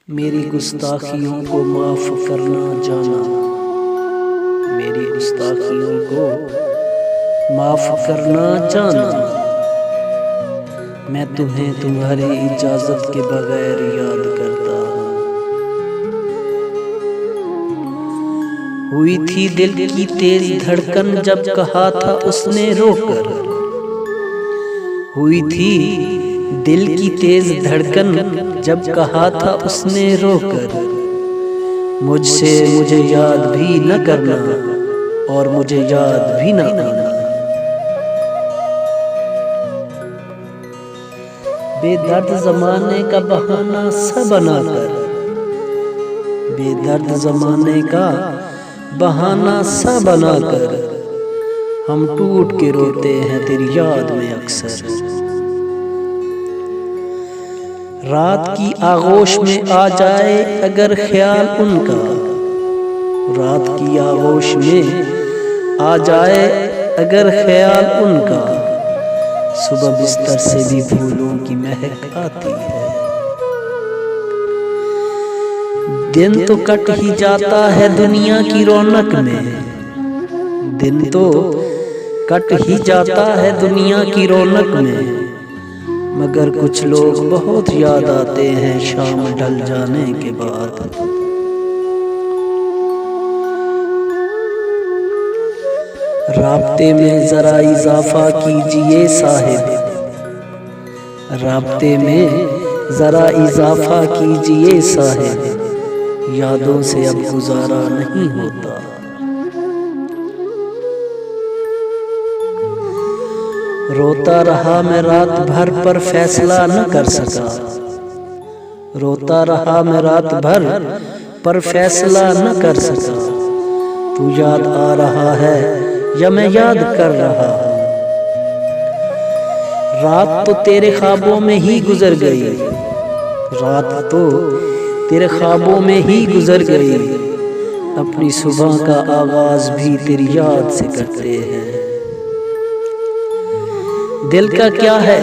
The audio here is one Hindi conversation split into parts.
मेरी गुस्ताखियों को माफ़ करना जाना, मेरी गुस्ताखियों को माफ़ करना जाना। मैं तुम्हें तुम्हारी इजाज़त के बगैर याद करता हूँ। हुई थी दिल की तेज धड़कन जब कहा था उसने रोकर, हुई थी दिल की तेज धड़कन जब कहा था उसने रोकर, मुझसे मुझे याद भी न करना और मुझे याद भी न आना। बेदर्द ज़माने का बहाना सा बनाकर, बेदर्द ज़माने का बहाना सा बनाकर हम टूट के रोते हैं तेरी याद में अक्सर। रात की आगोश में आ जाए अगर ख्याल उनका, रात की आगोश में आ जाए अगर ख्याल उनका, सुबह बिस्तर से भी फूलों की महक आती है। दिन तो कट ही जाता है दुनिया की रौनक में, दिन तो कट ही जाता है दुनिया की रौनक में, मगर कुछ लोग बहुत याद आते हैं शाम ढल जाने के बाद। राब्ते में जरा इजाफा कीजिए साहिब, राब्ते में जरा इजाफा कीजिए साहिब, यादों से अब गुजारा नहीं होता। रोता रहा मैं रात भर पर फैसला न कर सका, रोता रहा मैं रात भर पर फैसला न कर सका। तू याद आ रहा है या मैं याद कर रहा हूँ। रात तो तेरे ख्वाबों में ही गुजर गई, रात तो तेरे ख्वाबों में ही गुजर गई, अपनी सुबह का आगाज भी तेरी याद से करते हैं। दिल का क्या है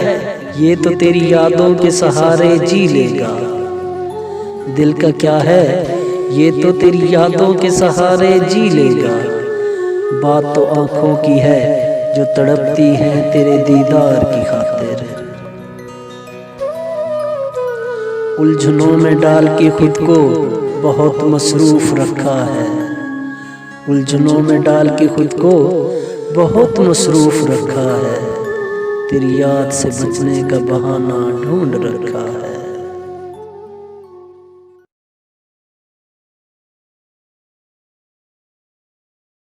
ये तो तेरी यादों के सहारे जी लेगा, दिल का क्या है ये तो तेरी यादों के सहारे जी लेगा। बात तो आंखों की है जो तड़पती है तेरे दीदार की खातिर, उलझनों में डाल के खुद को बहुत मसरूफ रखा है, उलझनों में डाल के खुद को बहुत मसरूफ रखा है, तेरी याद से बचने का बहाना ढूंढ रखा है।